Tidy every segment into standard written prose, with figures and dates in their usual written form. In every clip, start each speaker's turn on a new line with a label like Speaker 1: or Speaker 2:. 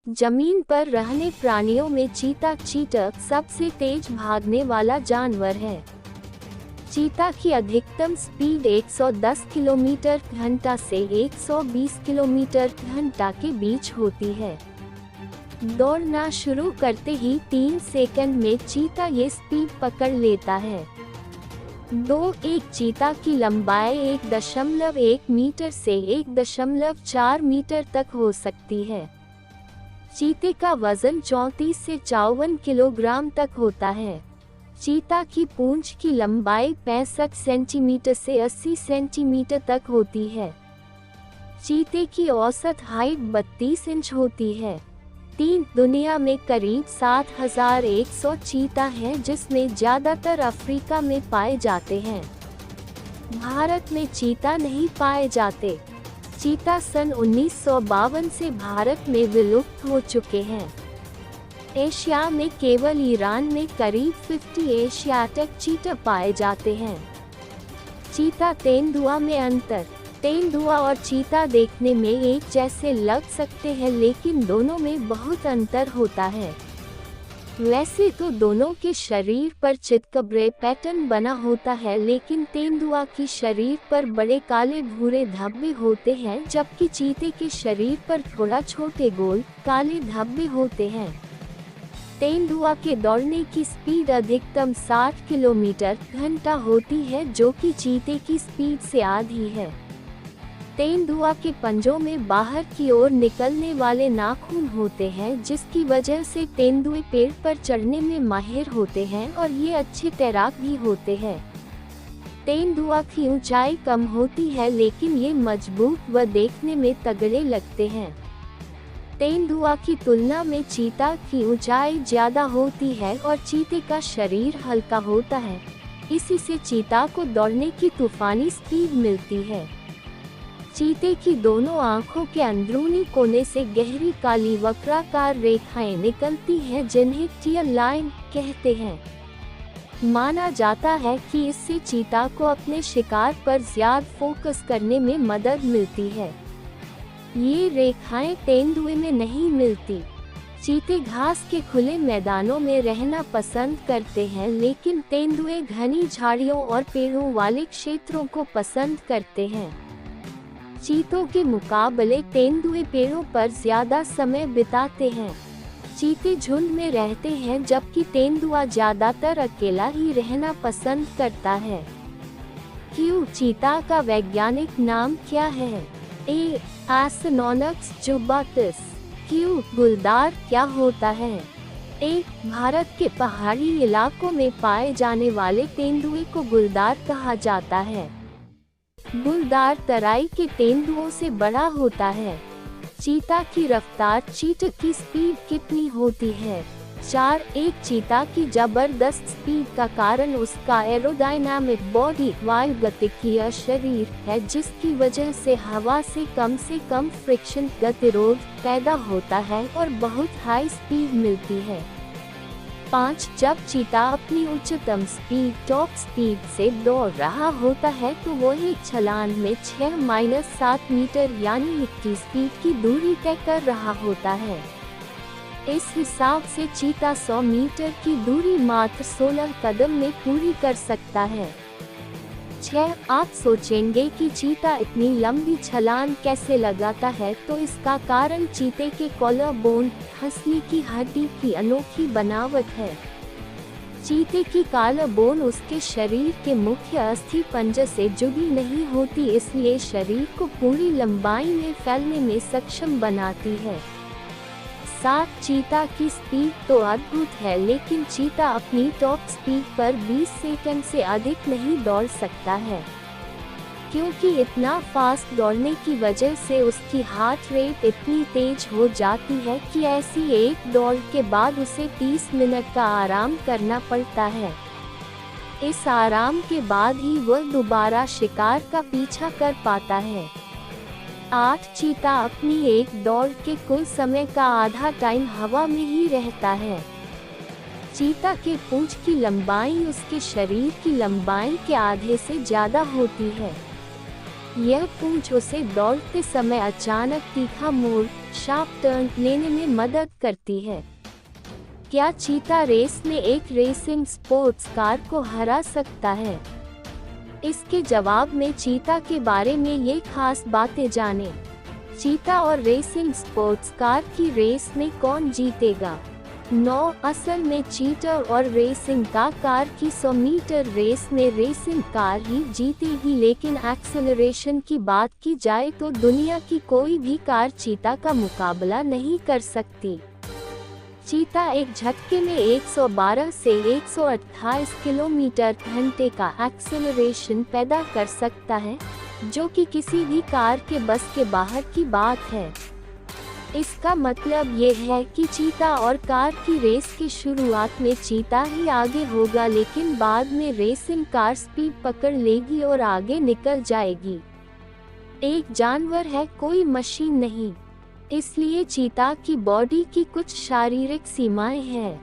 Speaker 1: जमीन पर रहने प्राणियों में चीता सबसे तेज भागने वाला जानवर है। चीता की अधिकतम स्पीड 110 किलोमीटर घंटा से 120 किलोमीटर घंटा के बीच होती है। दौड़ना शुरू करते ही 3 सेकंड में चीता ये स्पीड पकड़ लेता है। एक चीता की लंबाई 1.1 मीटर से 1.4 मीटर तक हो सकती है। चीते का वजन 34 से 54 किलोग्राम तक होता है। चीता की पूंछ की लंबाई 65 सेंटीमीटर से 80 सेंटीमीटर तक होती है। चीते की औसत हाइट 32 इंच होती है। दुनिया में करीब 7,100 चीता हैं, जिसमें ज़्यादातर अफ्रीका में पाए जाते हैं। भारत में चीता नहीं पाए जाते। चीता सन 1952 से भारत में विलुप्त हो चुके हैं। एशिया में केवल ईरान में करीब 50 एशियाटिक चीता पाए जाते हैं। चीता तेंदुआ में अंतर। तेंदुआ और चीता देखने में एक जैसे लग सकते हैं, लेकिन दोनों में बहुत अंतर होता है। वैसे तो दोनों के शरीर पर चितकबरे पैटर्न बना होता है, लेकिन तेंदुआ की शरीर पर बड़े काले भूरे धब्बे होते हैं, जबकि चीते के शरीर पर थोड़ा छोटे गोल काले धब्बे होते हैं। तेंदुआ के दौड़ने की स्पीड अधिकतम 60 किलोमीटर घंटा होती है, जो कि चीते की स्पीड से आधी है। तेंदुआ के पंजों में बाहर की ओर निकलने वाले नाखून होते हैं, जिसकी वजह से तेंदुए पेड़ पर चढ़ने में माहिर होते हैं और ये अच्छे तैराक भी होते हैं। तेंदुआ की ऊंचाई कम होती है, लेकिन ये मजबूत व देखने में तगड़े लगते हैं। तेंदुआ की तुलना में चीता की ऊंचाई ज्यादा होती है और चीते का शरीर हल्का होता है। इसी से चीता को दौड़ने की तूफानी स्पीड मिलती है। चीते की दोनों आँखों के अंदरूनी कोने से गहरी काली वक्राकार रेखाएं निकलती हैं, जिन्हें टियर लाइन कहते हैं। माना जाता है कि इससे चीता को अपने शिकार पर ज्यादा फोकस करने में मदद मिलती है। ये रेखाएं तेंदुए में नहीं मिलती। चीते घास के खुले मैदानों में रहना पसंद करते हैं, लेकिन तेंदुए घनी झाड़ियों और पेड़ों वाले क्षेत्रों को पसंद करते हैं। चीतों के मुकाबले तेंदुए पेड़ों पर ज्यादा समय बिताते हैं। चीते झुंड में रहते हैं, जबकि तेंदुआ ज्यादातर अकेला ही रहना पसंद करता है। क्यों? चीता का वैज्ञानिक नाम क्या है? ए. एसिनोनक्स जुबाटस। क्यों? गुलदार क्या होता है? ए. भारत के पहाड़ी इलाकों में पाए जाने वाले तेंदुए को गुलदार कहा जाता है। गुलदार तराई के तेंदुओं से बड़ा होता है। चीता की रफ्तार। चीता की स्पीड कितनी होती है? 4 एक चीता की जबरदस्त स्पीड का कारण उसका एरोडायनामिक बॉडी वायुगतिकीय शरीर है, जिसकी वजह से हवा से कम फ्रिक्शन गतिरोध पैदा होता है और बहुत हाई स्पीड मिलती है। 5 जब चीता अपनी उच्चतम स्पीड टॉप स्पीड से दौड़ रहा होता है, तो वो एक छलांग में 6-7 मीटर यानी 21 फीट की दूरी तय कर रहा होता है। इस हिसाब से चीता 100 मीटर की दूरी मात्र 16 कदम में पूरी कर सकता है। आप सोचेंगे कि चीता इतनी लंबी छलांग कैसे लगाता है, तो इसका कारण चीते के कॉलर बोन हंसली की हड्डी की अनोखी बनावट है। चीते की कॉलर बोन उसके शरीर के मुख्य अस्थि पंजर से जुड़ी नहीं होती, इसलिए शरीर को पूरी लंबाई में फैलने में सक्षम बनाती है। चीता की स्पीड तो अद्भुत है, लेकिन चीता अपनी टॉप स्पीड पर 20 सेकंड से अधिक नहीं दौड़ सकता है, क्योंकि इतना फास्ट दौड़ने की वजह से उसकी हार्ट रेट इतनी तेज हो जाती है कि ऐसी एक दौड़ के बाद उसे 30 मिनट का आराम करना पड़ता है। इस आराम के बाद ही वह दोबारा शिकार का पीछा कर पाता है। 8 चीता अपनी एक दौड़ के कुल समय का आधा टाइम हवा में ही रहता है। चीता के पूंछ की लंबाई उसके शरीर की लंबाई के आधे से ज्यादा होती है। यह पूंछ उसे दौड़ते समय अचानक तीखा मोड़ शार्प टर्न लेने में मदद करती है। क्या चीता रेस में एक रेसिंग स्पोर्ट्स कार को हरा सकता है? इसके जवाब में चीता के बारे में ये खास बातें जानें। चीता और रेसिंग स्पोर्ट्स कार की रेस में कौन जीतेगा? 9 असल में चीता और रेसिंग कार की 100 मीटर रेस में रेसिंग कार ही जीतेगी, लेकिन एक्सेलरेशन की बात की जाए तो दुनिया की कोई भी कार चीता का मुकाबला नहीं कर सकती। चीता एक झटके में 112 से 128 किलोमीटर घंटे का एक्सेलरेशन पैदा कर सकता है, जो कि किसी भी कार के बस के बाहर की बात है। इसका मतलब ये है कि चीता और कार की रेस की शुरुआत में चीता ही आगे होगा, लेकिन बाद में रेसिंग कार स्पीड पकड़ लेगी और आगे निकल जाएगी। एक जानवर है, कोई मशीन नहीं, इसलिए चीता की बॉडी की कुछ शारीरिक सीमाएं हैं।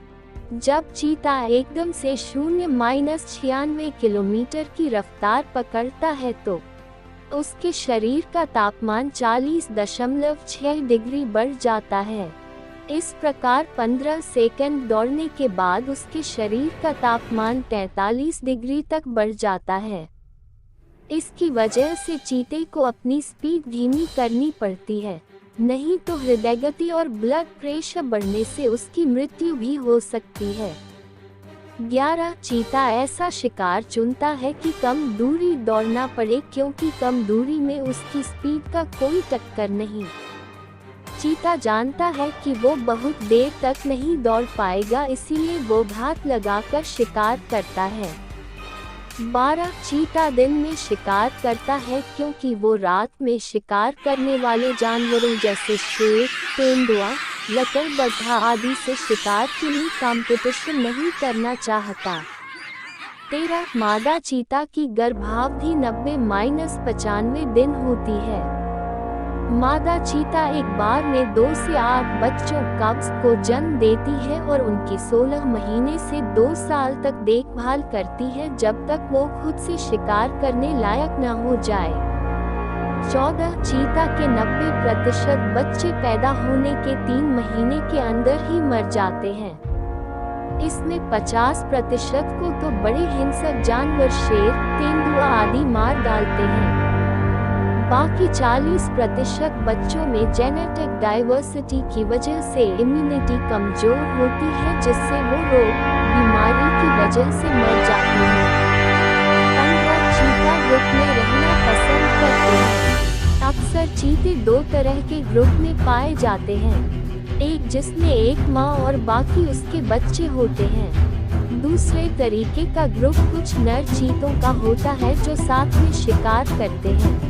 Speaker 1: जब चीता एकदम से 0-96 किलोमीटर की रफ्तार पकड़ता है तो उसके शरीर का तापमान 40.6 डिग्री बढ़ जाता है। इस प्रकार 15 सेकंड दौड़ने के बाद उसके शरीर का तापमान 43 डिग्री तक बढ़ जाता है। इसकी वजह से चीते को अपनी स्पीड धीमी करनी पड़ती है, नहीं तो हृदय गति और ब्लड प्रेशर बढ़ने से उसकी मृत्यु भी हो सकती है। 11 चीता ऐसा शिकार चुनता है कि कम दूरी दौड़ना पड़े, क्योंकि कम दूरी में उसकी स्पीड का कोई टक्कर नहीं। चीता जानता है कि वो बहुत देर तक नहीं दौड़ पाएगा, इसीलिए वो घात लगाकर शिकार करता है। 12 चीता दिन में शिकार करता है, क्योंकि वो रात में शिकार करने वाले जानवरों जैसे शेर, तेंदुआ, लकड़बग्घा आदि से शिकार के लिए कंपटीशन नहीं करना चाहता। 13 मादा चीता की गर्भावधि 90-95 दिन होती है। मादा चीता एक बार में 2 से 8 बच्चों कब्स को जन्म देती है और उनकी 16 महीने से 2 साल तक देखभाल करती है, जब तक वो खुद से शिकार करने लायक न हो जाए। 14 चीता के 90% बच्चे पैदा होने के 3 महीने के अंदर ही मर जाते हैं। इसमें 50% को तो बड़े हिंसक जानवर शेर, तेंदुआ आदि मार डालते हैं। बाकी 40% बच्चों में जेनेटिक डाइवर्सिटी की वजह से इम्यूनिटी कमजोर होती है, जिससे वो रोग बीमारी की वजह से मर जाते हैं। 15 चीता ग्रुप में रहना पसंद करते हैं। अक्सर चीते 2 तरह के ग्रुप में पाए जाते हैं, एक जिसमें एक माँ और बाकी उसके बच्चे होते हैं। दूसरे तरीके का ग्रुप कुछ नर चीतों का होता है जो साथ में शिकार करते हैं।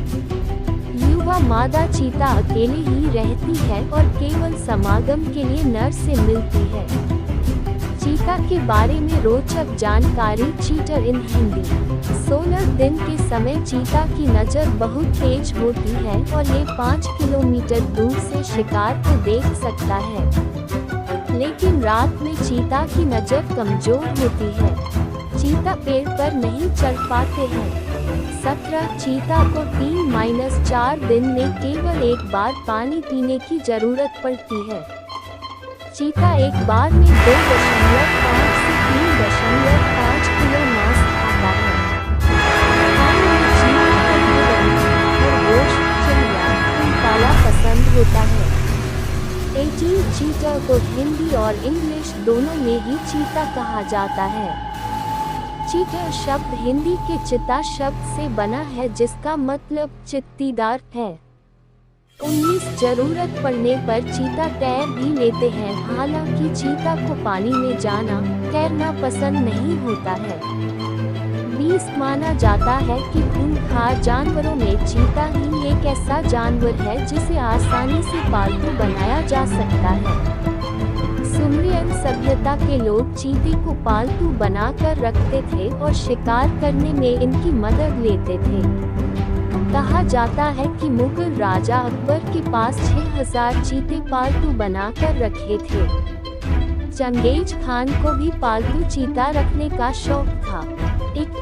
Speaker 1: युवा मादा चीता अकेले ही रहती है और केवल समागम के लिए नर से मिलती है। चीता के बारे में रोचक जानकारी चीटर इन हिंदी। 16 दिन के समय चीता की नज़र बहुत तेज होती है और ये 5 किलोमीटर दूर से शिकार को देख सकता है, लेकिन रात में चीता की नज़र कमजोर होती है। चीता पेड़ पर नहीं चढ़ पाते हैं। 17 चीता को 3-4 दिन में केवल एक बार पानी पीने की जरूरत पड़ती है। चीता एक बार में 2.5 से 3.5 किलो मांस खाता है। खाने में चीता को गोश्त, चिड़िया, काला पसंद होता है। 18 चीता को हिंदी और इंग्लिश दोनों में ही चीता कहा जाता है। चीता शब्द हिंदी के चिता शब्द से बना है, जिसका मतलब चित्तीदार है। 19 जरूरत पड़ने पर चीता तैर भी लेते हैं, हालांकि चीता को पानी में जाना, तैरना पसंद नहीं होता है। 20 माना जाता है कि खूंखार जानवरों में चीता ही एक ऐसा जानवर है जिसे आसानी से पालतू बनाया जा सकता है। सुमेरियन सभ्यता के लोग चीते को पालतू बनाकर रखते थे और शिकार करने में इनकी मदद लेते थे। कहा जाता है कि मुगल राजा अकबर के पास 6000 चीते पालतू बनाकर रखे थे। चंगेज खान को भी पालतू चीता रखने का शौक था।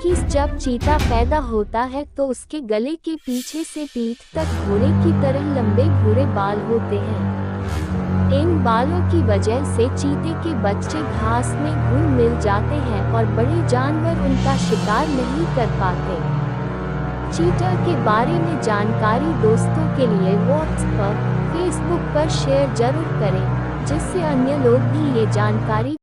Speaker 1: क्योंकि जब चीता पैदा होता है तो उसके गले के पीछे से पीठ तक घोड़े की तरह लंबे भूरे बाल होते हैं। इन बालों की वजह से चीते के बच्चे घास में घुल मिल जाते हैं और बड़े जानवर उनका शिकार नहीं कर पाते। चीता के बारे में जानकारी दोस्तों के लिए व्हाट्सएप, फेसबुक पर शेयर जरूर करें, जिससे अन्य लोग भी ये जानकारी